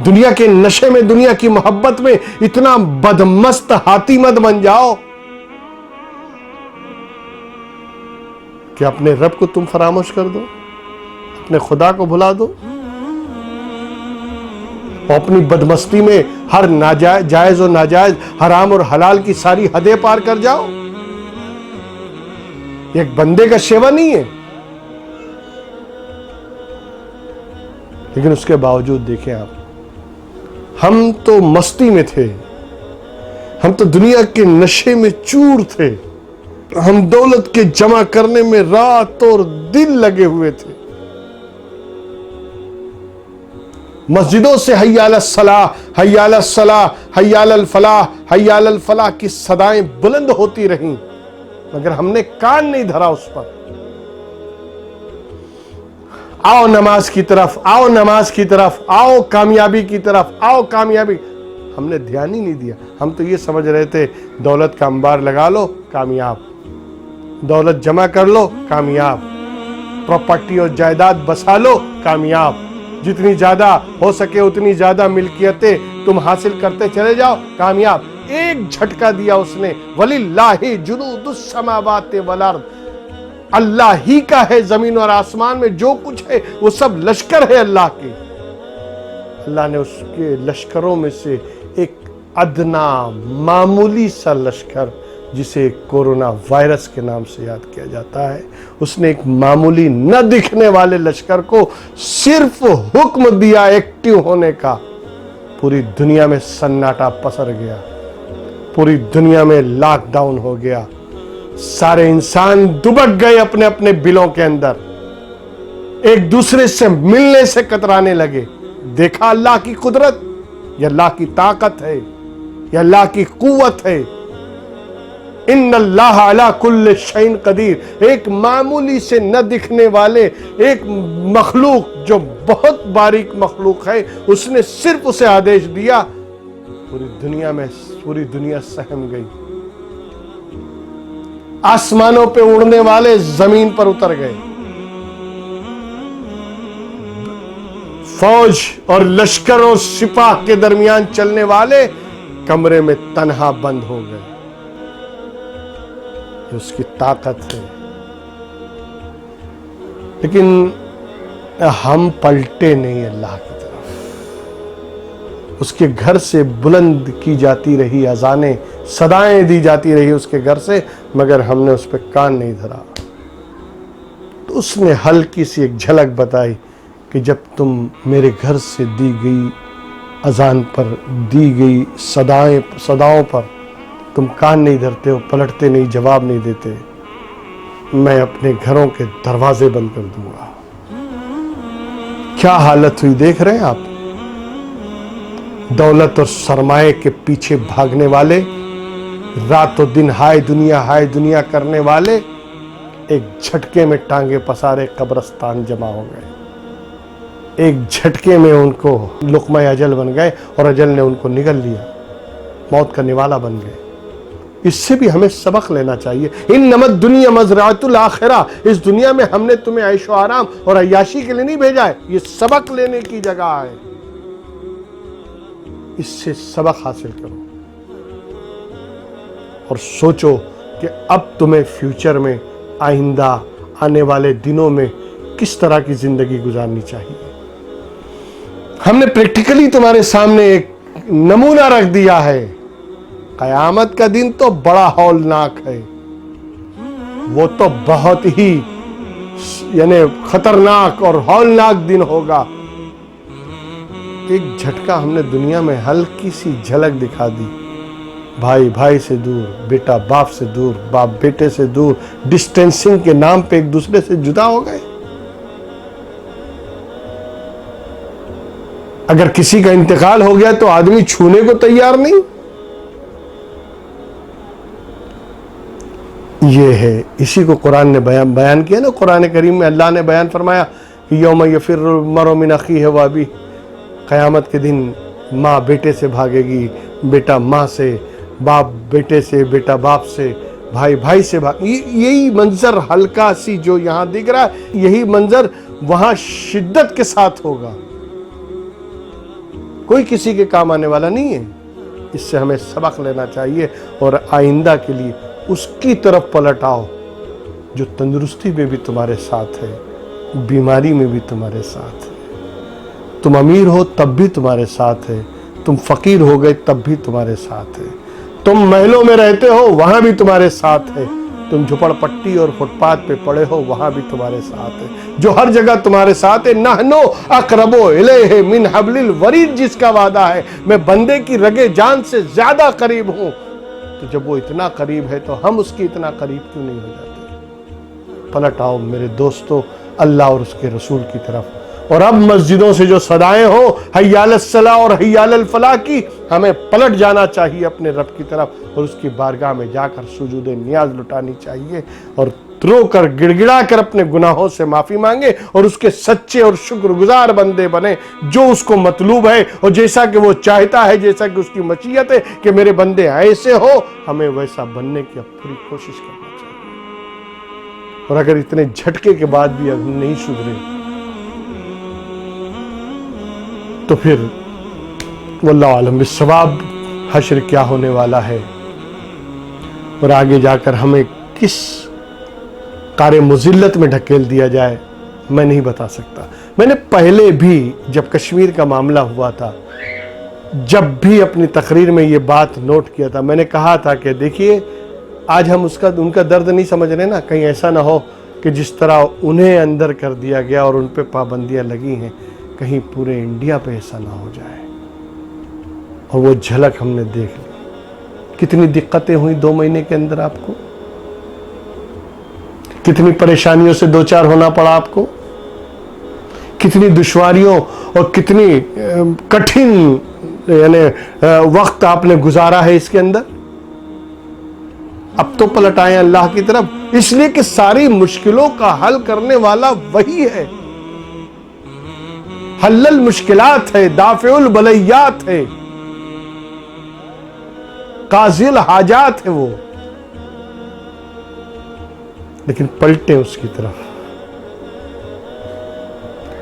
دنیا کے نشے میں, دنیا کی محبت میں اتنا بدمست ہاتھی مت بن جاؤ کہ اپنے رب کو تم فراموش کر دو, اپنے خدا کو بھلا دو, اور اپنی بدمستی میں ہر جائز و ناجائز, حرام اور حلال کی ساری حدیں پار کر جاؤ. یہ ایک بندے کا شیوا نہیں ہے. لیکن اس کے باوجود دیکھیں آپ, ہم تو مستی میں تھے, ہم تو دنیا کے نشے میں چور تھے, ہم دولت کے جمع کرنے میں رات اور دن لگے ہوئے تھے. مسجدوں سے حی علی الصلاح, حی علی الصلاح, حی علی الفلاح, حی علی الفلاح کی صدائیں بلند ہوتی رہیں, مگر ہم نے کان نہیں دھرا اس پر. آؤ نماز کی طرف, آؤ نماز کی طرف, آؤ کامیابی کی طرف, آؤ کامیابی. ہم نے دھیان ہی نہیں دیا. ہم تو یہ سمجھ رہے تھے دولت کا انبار لگا لو کامیاب, دولت جمع کر لو کامیاب, پراپرٹی اور جائیداد بسا لو کامیاب, جتنی زیادہ ہو سکے اتنی زیادہ ملکیتیں تم حاصل کرتے چلے جاؤ کامیاب. ایک جھٹکا دیا اس نے, وَلِلَّهِ جُنُودُ السَّمَاوَاتِ وَالْأَرْضِ, اللہ ہی کا ہے زمین اور آسمان میں جو کچھ ہے وہ سب لشکر ہے اللہ کے. اللہ نے اس کے لشکروں میں سے ایک ادنا معمولی سا لشکر جسے کورونا وائرس کے نام سے یاد کیا جاتا ہے, اس نے ایک معمولی نہ دکھنے والے لشکر کو صرف حکم دیا ایکٹیو ہونے کا, پوری دنیا میں سناٹا پسر گیا, پوری دنیا میں لاک ڈاؤن ہو گیا, سارے انسان دبک گئے اپنے اپنے بلوں کے اندر, ایک دوسرے سے ملنے سے کترانے لگے. دیکھا اللہ کی قدرت, یہ اللہ کی طاقت ہے, یہ اللہ کی قوت ہے. ان اللہ علی کل شیء قدیر, ایک معمولی سے نہ دکھنے والے ایک مخلوق جو بہت باریک مخلوق ہے, اس نے صرف اسے آدیش دیا, پوری دنیا سہم گئی. آسمانوں پہ اڑنے والے زمین پر اتر گئے, فوج اور لشکر اور سپاہ کے درمیان چلنے والے کمرے میں تنہا بند ہو گئے. یہ اس کی طاقت ہے. لیکن ہم پلٹے نہیں اللہ کی طرف. اس کے گھر سے بلند کی جاتی رہی اذانیں, صدائیں دی جاتی رہی اس کے گھر سے, مگر ہم نے اس پہ کان نہیں دھرا. تو اس نے ہلکی سی ایک جھلک بتائی کہ جب تم میرے گھر سے دی گئی اذان پر, دی گئی صداؤں پر تم کان نہیں دھرتے ہو, پلٹتے نہیں, جواب نہیں دیتے, میں اپنے گھروں کے دروازے بند کر دوں گا. کیا حالت ہوئی دیکھ رہے ہیں آپ. دولت اور سرمایہ کے پیچھے بھاگنے والے, رات و دن ہائے دنیا کرنے والے, ایک جھٹکے میں ٹانگے پسارے قبرستان جمع ہو گئے. ایک جھٹکے میں ان کو لقمہ اجل بن گئے, اور اجل نے ان کو نگل لیا, موت کا نوالا بن گئے. اس سے بھی ہمیں سبق لینا چاہیے. انما الدنیا مزرعۃ الآخرہ, اس دنیا میں ہم نے تمہیں عیش و آرام اور عیاشی کے لیے نہیں بھیجا ہے, یہ سبق لینے کی جگہ ہے. اس سے سبق حاصل کرو اور سوچو کہ اب تمہیں فیوچر میں, آئندہ آنے والے دنوں میں کس طرح کی زندگی گزارنی چاہیے. ہم نے پریکٹیکلی تمہارے سامنے ایک نمونہ رکھ دیا ہے. قیامت کا دن تو بڑا ہولناک ہے, وہ تو بہت ہی یعنی خطرناک اور ہولناک دن ہوگا. ایک جھٹکا ہم نے دنیا میں ہلکی سی جھلک دکھا دی. بھائی بھائی سے دور, بیٹا باپ سے دور, باپ بیٹے سے دور, ڈسٹینسنگ کے نام پہ ایک دوسرے سے جدا ہو گئے. اگر کسی کا انتقال ہو گیا تو آدمی چھونے کو تیار نہیں. یہ ہے, اسی کو قرآن نے بیان کیا نا. قرآن کریم میں اللہ نے بیان فرمایا کہ یوم یفر المرء من اخیہ و ابیہ, قیامت کے دن ماں بیٹے سے بھاگے گی, بیٹا ماں سے, باپ بیٹے سے, بیٹا باپ سے, بھائی بھائی سے یہی منظر ہلکا سی جو یہاں دکھ رہا ہے, یہی منظر وہاں شدت کے ساتھ ہوگا. کوئی کسی کے کام آنے والا نہیں ہے. اس سے ہمیں سبق لینا چاہیے اور آئندہ کے لیے اس کی طرف پلٹ آؤ جو تندرستی میں بھی تمہارے ساتھ ہے, بیماری میں بھی تمہارے ساتھ ہے. تم امیر ہو تب بھی تمہارے ساتھ ہے, تم فقیر ہو گئے تب بھی تمہارے ساتھ ہے, تم محلوں میں رہتے ہو وہاں بھی تمہارے ساتھ ہے, تم جھپڑ پٹی اور فٹ پاتھ پہ پڑے ہو وہاں بھی تمہارے ساتھ ہے. جو ہر جگہ تمہارے ساتھ ہے. نحنو اقرب الیہ من حبل الورید, جس کا وعدہ ہے میں بندے کی رگے جان سے زیادہ قریب ہوں. تو جب وہ اتنا قریب ہے تو ہم اس کی اتنا قریب کیوں نہیں ہو جاتے؟ پلٹ آؤ میرے دوستو اللہ اور اس کے رسول کی طرف. اور اب مسجدوں سے جو صدائیں ہوں حی علی الصلاۃ اور حی علی الفلاح کی, ہمیں پلٹ جانا چاہیے اپنے رب کی طرف اور اس کی بارگاہ میں جا کر سجود نیاز لٹانی چاہیے اور رو کر گڑ گڑا کر اپنے گناہوں سے معافی مانگے اور اس کے سچے اور شکر گزار بندے بنے جو اس کو مطلوب ہے اور جیسا کہ وہ چاہتا ہے, جیسا کہ اس کی مشیت ہے کہ میرے بندے ایسے ہو, ہمیں ویسا بننے کی اب پوری کوشش کرنا چاہیے. اور اگر اتنے جھٹکے کے بعد بھی ہم نہیں سدھرے تو پھر واللہ عالم بالصواب حشر کیا ہونے والا ہے اور آگے جا کر ہمیں کس قار مذلت میں ڈھکیل دیا جائے میں نہیں بتا سکتا. میں نے پہلے بھی جب کشمیر کا معاملہ ہوا تھا, جب بھی اپنی تقریر میں یہ بات نوٹ کیا تھا, میں نے کہا تھا کہ دیکھیے آج ہم ان کا درد نہیں سمجھ رہے نا, کہیں ایسا نہ ہو کہ جس طرح انہیں اندر کر دیا گیا اور ان پہ پابندیاں لگی ہیں کہیں پورے انڈیا پہ ایسا نہ ہو جائے. اور وہ جھلک ہم نے دیکھ لی. کتنی دقتیں ہوئی 2 مہینے کے اندر آپ کو, کتنی پریشانیوں سے دوچار ہونا پڑا آپ کو, کتنی دشواریوں اور کتنی کٹھن یعنی وقت آپ نے گزارا ہے اس کے اندر. اب تو پلٹ آئے اللہ کی طرف, اس لیے کہ ساری مشکلوں کا حل کرنے والا وہی ہے. حل المشکلات ہے, دافع البلیات ہے, قاضی الحاجات ہے وہ. لیکن پلٹیں اس کی طرف.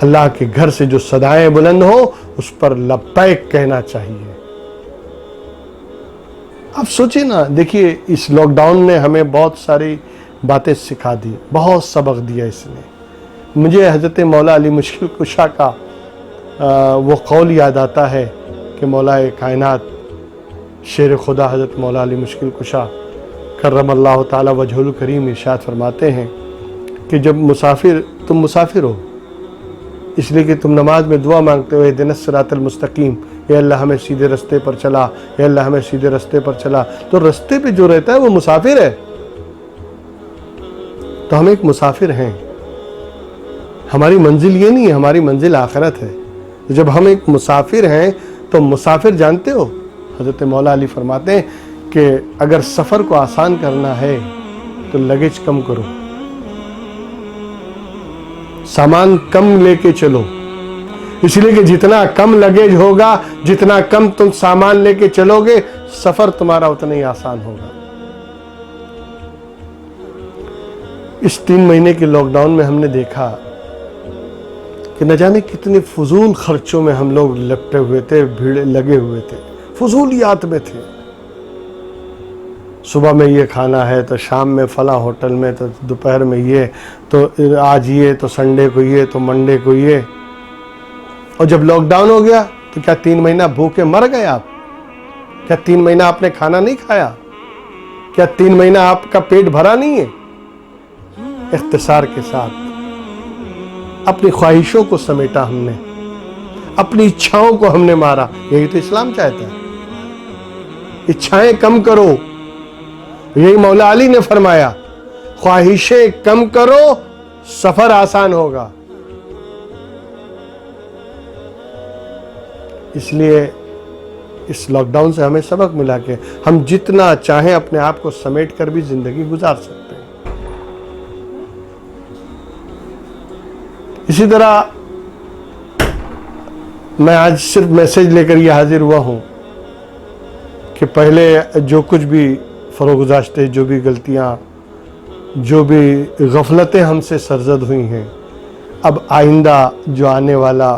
اللہ کے گھر سے جو صدائیں بلند ہو اس پر لبیک کہنا چاہیے. آپ سوچیں نا, دیکھیے اس لاک ڈاؤن نے ہمیں بہت ساری باتیں سکھا دی, بہت سبق دیا اس نے. مجھے حضرت مولا علی مشکل کشا کا وہ قول یاد آتا ہے کہ مولا کائنات شیر خدا حضرت مولا علی مشکل کشا کرم اللہ تعالی وجہ الکریم ارشاد فرماتے ہیں کہ جب تم مسافر ہو, اس لیے کہ تم نماز میں دعا مانگتے ہو اہدنا الصراط المستقیم, اے اللہ ہمیں سیدھے رستے پر چلا, اے اللہ ہمیں سیدھے رستے پر چلا. تو رستے پہ جو رہتا ہے وہ مسافر ہے. تو ہم ایک مسافر ہیں, ہماری منزل یہ نہیں ہے, ہماری منزل آخرت ہے. جب ہم ایک مسافر ہیں تو مسافر جانتے ہو حضرت مولا علی فرماتے ہیں کہ اگر سفر کو آسان کرنا ہے تو لگیج کم کرو, سامان کم لے کے چلو. اس لیے کہ جتنا کم لگیج ہوگا, جتنا کم تم سامان لے کے چلو گے, سفر تمہارا اتنا ہی آسان ہوگا. اس 3 مہینے کے لاک ڈاؤن میں ہم نے دیکھا کہ نہ جانے کتنے فضول خرچوں میں ہم لوگ لپٹے ہوئے تھے, بھیڑ لگے ہوئے تھے, فضولیات میں تھے. صبح میں یہ کھانا ہے تو شام میں فلاں ہوٹل میں, تو دوپہر میں یہ, تو آج یہ, تو سنڈے کو یہ, تو منڈے کو یہ. اور جب لاک ڈاؤن ہو گیا تو کیا 3 مہینہ بھوکے مر گئے آپ؟ کیا 3 مہینہ آپ نے کھانا نہیں کھایا؟ کیا 3 مہینہ آپ کا پیٹ بھرا نہیں ہے؟ اختصار کے ساتھ اپنی خواہشوں کو سمیٹا ہم نے, اپنی اچھاؤں کو ہم نے مارا. یہی تو اسلام چاہتا ہے, اچھائیں کم کرو. یہی مولا علی نے فرمایا, خواہشیں کم کرو سفر آسان ہوگا. اس لیے اس لاک ڈاؤن سے ہمیں سبق ملا کہ ہم جتنا چاہیں اپنے آپ کو سمیٹ کر بھی زندگی گزار سکتے ہیں. اسی طرح میں آج صرف میسج لے کر یہ حاضر ہوا ہوں کہ پہلے جو کچھ بھی فروغ گزاشتے, جو بھی غلطیاں, جو بھی غفلتیں ہم سے سرزد ہوئی ہیں, اب آئندہ جو آنے والا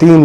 3